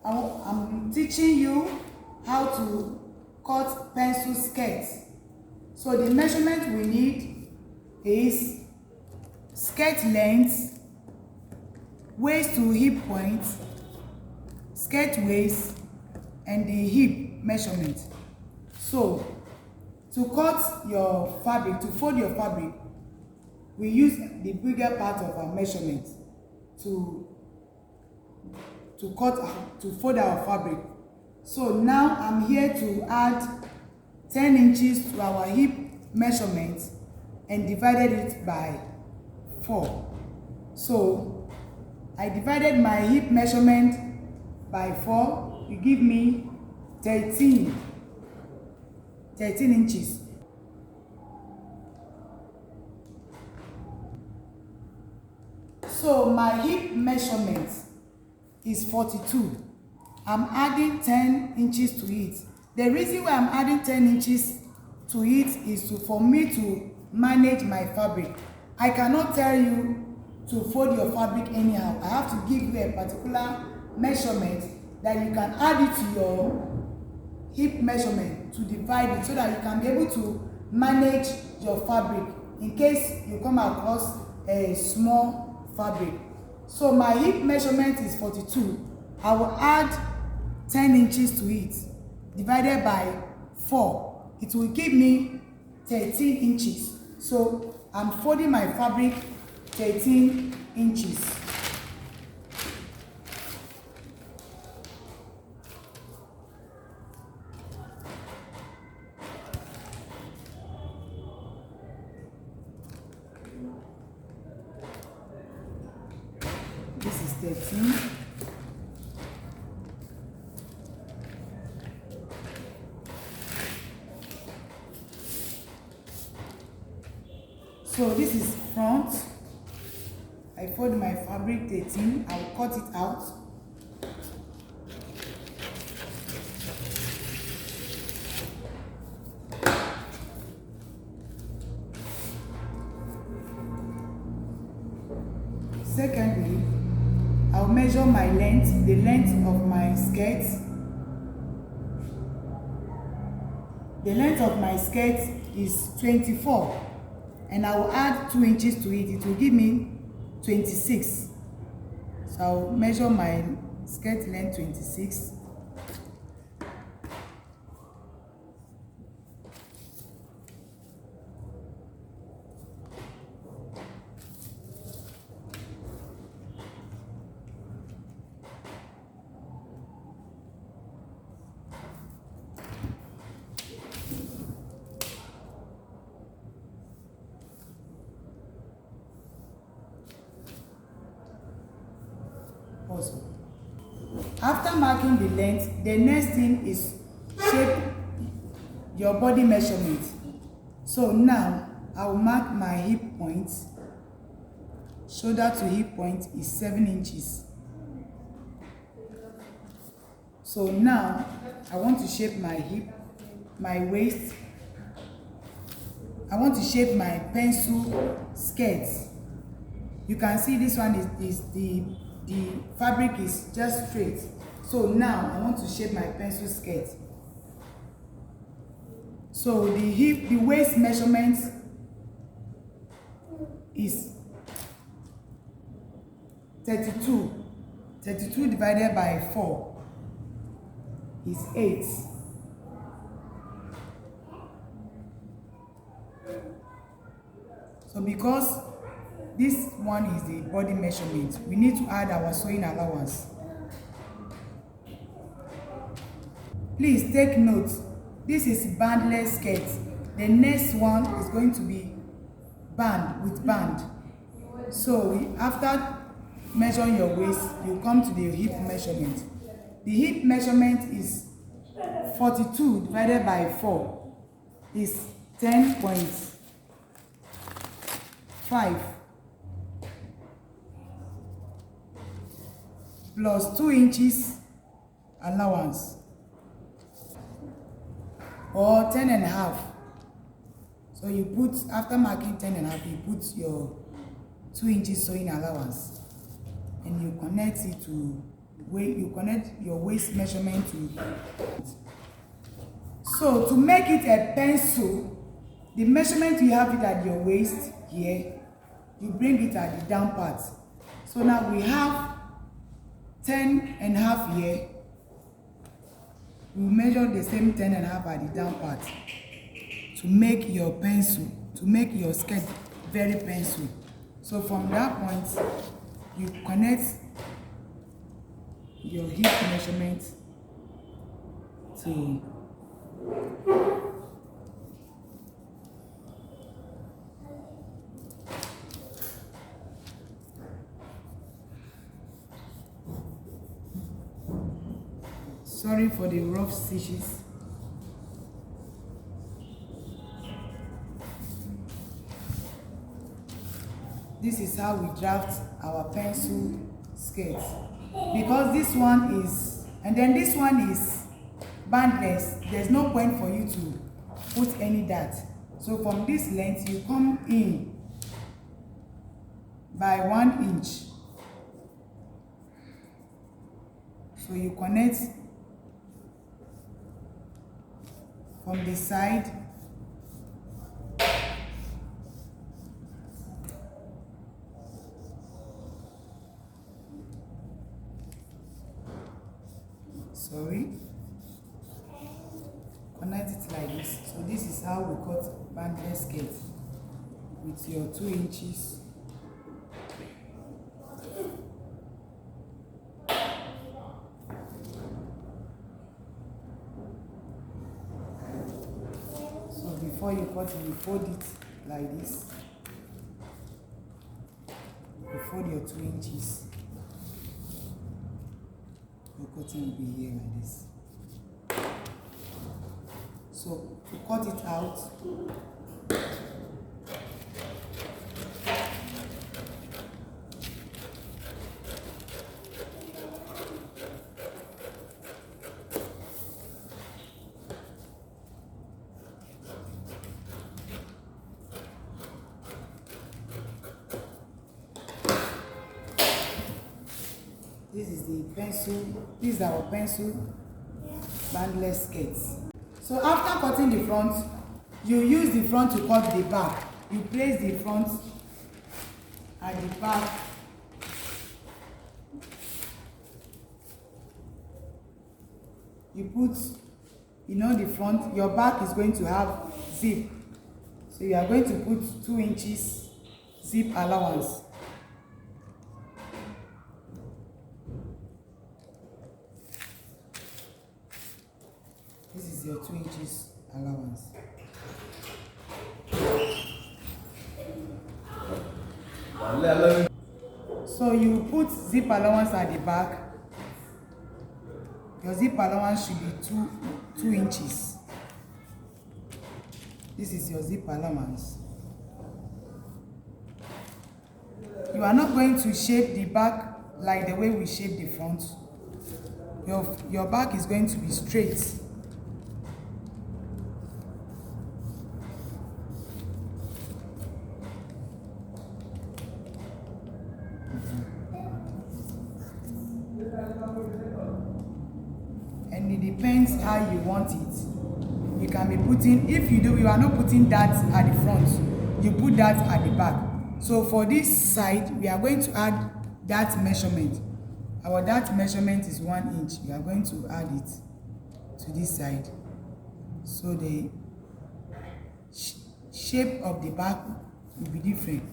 I'm teaching you how to cut pencil skirts. So the measurement we need is skirt length, waist to hip point, skirt waist, and the hip measurement. So to cut your fabric, to fold your fabric, we use the bigger part of our measurement to fold our fabric. So now I'm here to add 10 inches to our hip measurement and divided it by 4. So I divided my hip measurement by 4. You give me 13 inches. So my hip measurement is 42. I'm adding 10 inches to it. The reason why I'm adding 10 inches to it is for me to manage my fabric. I cannot tell you to fold your fabric anyhow. I have to give you a particular measurement that you can add it to your hip measurement to divide it so that you can be able to manage your fabric in case you come across a small fabric. So my hip measurement is 42. I will add 10 inches to it divided by 4. It will give me 13 inches. So I'm folding my fabric 13 inches. This is 13. So this is front. I fold my fabric 13. I will cut it out. Secondly, I'll measure my length, the length of my skirt. The length of my skirt is 24. And I will add 2 inches to it. It will give me 26. So I'll measure my skirt length 26. Also, after marking the length, the next thing is shape your body measurement. So now I will mark my hip point. Shoulder to hip point is 7 inches. So now I want to shape my hip, my waist. I want to shape my pencil skirt. You can see this one is the fabric is just straight. So now I want to shape my pencil skirt. So the waist measurement is 32. 32 divided by 4 is 8. So because this one is the body measurement, we need to add our sewing allowance. Please take note, this is bandless skirt. The next one is going to be band with band. So after measuring your waist, you come to the hip measurement. The hip measurement is 42 divided by 4 is 10.5 plus 2 inches allowance, or 10.5. So you put, after marking 10.5, you put your 2 inches sewing allowance and you connect it to you connect your waist measurement to it. So to make it a pencil, the measurement you have it at your waist here, you bring it at the down part. So now we have 10.5 here. We measure the same 10.5 at the down part to make your pencil, to make your skirt very pencil. So from that point, you connect your hip measurement to sorry for the rough stitches. This is how we draft our pencil skirt. Because this one is, and then this one is bandless, there's no point for you to put any dart. So from this length, you come in by 1 inch. So you connect from the side. Connect it like this. So this is how we cut bandless skirt with your 2 inches. So before you cut it, you fold it like this. You fold your 2 inches. Your cutting will be here like this. So to cut it out, this is the pencil, this is our pencil bandless skirts. So after cutting the front, you use the front to cut the back. You place the front at the back. You put, the front, your back is going to have zip. So you are going to put 2 inches zip allowance. This is your 2 inches allowance. So you put zip allowance at the back. Your zip allowance should be 2 inches. This is your zip allowance. You are not going to shape the back like the way we shape the front. Your back is going to be straight. And it depends how you want it. You can be putting, if you are not putting that at the front, you put that at the back. So for this side, we are going to add that measurement. Our that measurement is 1 inch. We are going to add it to this side. So the shape of the back will be different.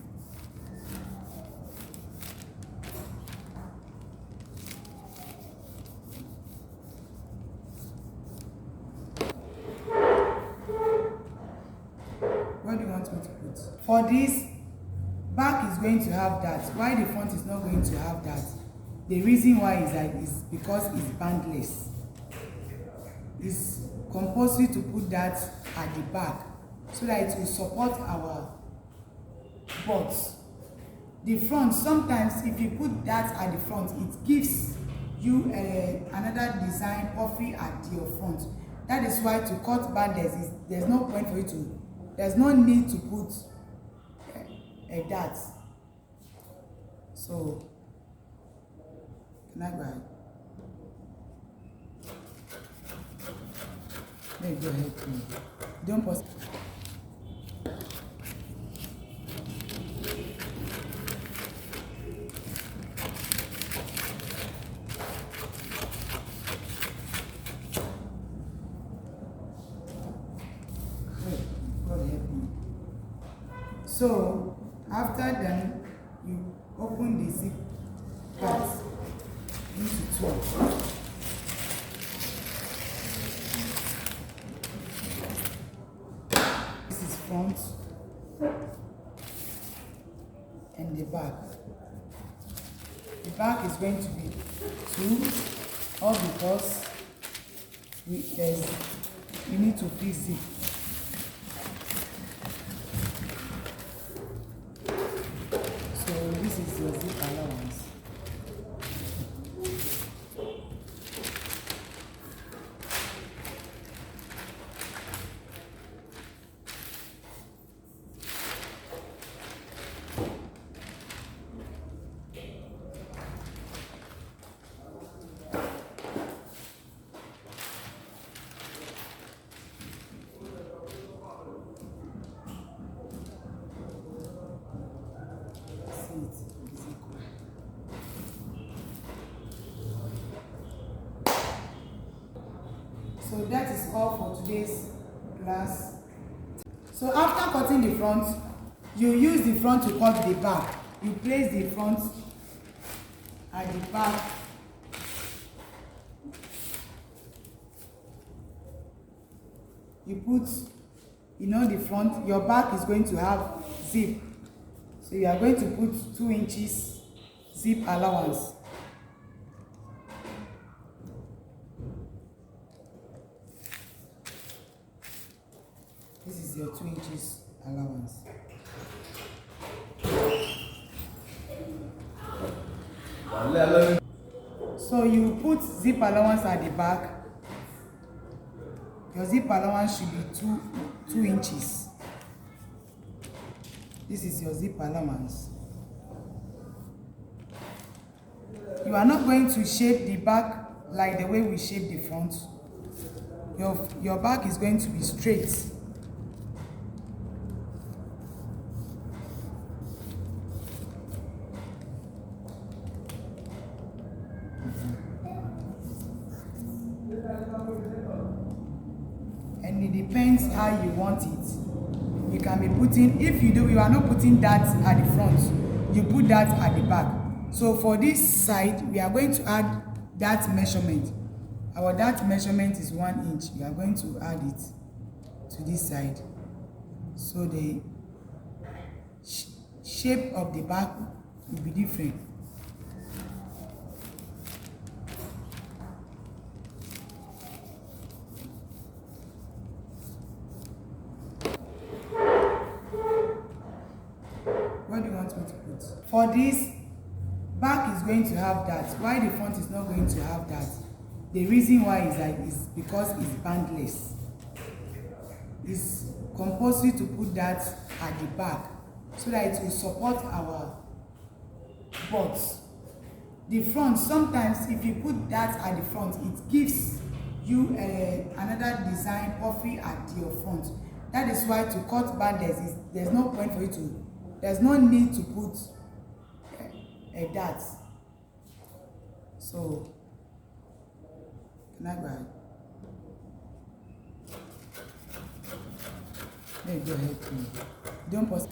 What do you want me to put? For this, back is going to have that. Why the front is not going to have that? The reason why is because it's bandless. It's compulsory to put that at the back so that it will support our butts. The front, sometimes if you put that at the front, it gives you another design puffy at your front. That is why to cut bandless, there's no point for you to, there's no need to put a dart. So, can I go ahead? Let me go ahead, please. Don't pause. God help me. So after then, you open the zip part into 12. This is front and the back. The back is going to be 2, all because we need to fix it. So this is your zip allowance. So that is all for today's class. So after cutting the front, you use the front to cut the back. You place the front at the back. You put, the front, your back is going to have zip. So you are going to put 2 inches zip allowance. This is your 2 inches allowance. So you put zip allowance at the back. Your zip allowance should be 2 inches. This is your zip allowance. You are not going to shape the back like the way we shape the front. Your back is going to be straight. And it depends how you want it. You can be putting, if you are not putting that at the front, you put that at the back. So for this side, we are going to add that measurement. That measurement is 1 inch. We are going to add it to this side. So the shape of the back will be different. What do you want me to put? For this, back is going to have that. Why the front is not going to have that? The reason why is because it's bandless. It's compulsory to put that at the back so that it will support our butts. The front, sometimes if you put that at the front, it gives you another design puffy at your front. That is why to cut bandless, there's no point for you to, there's no need to put that. So, can I go ahead? Let me go ahead, please. Don't pause.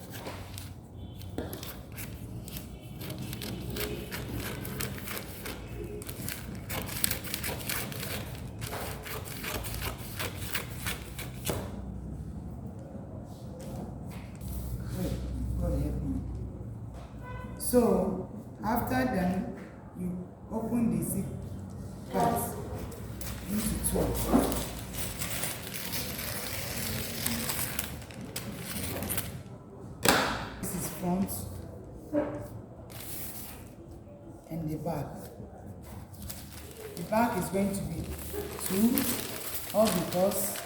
God help me. So, after then, you open the zip part into 12. This is front and the back. The back is going to be 2, all because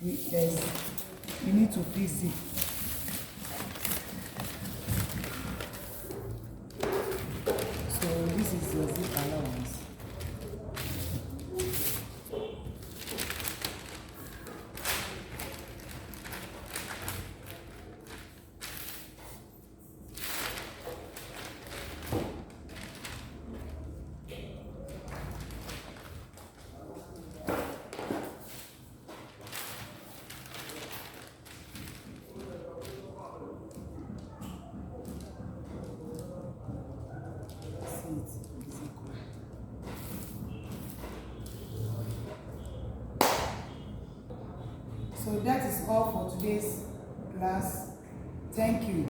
we need to fix it. So this is your zip allowance. So that is all for today's class. Thank you.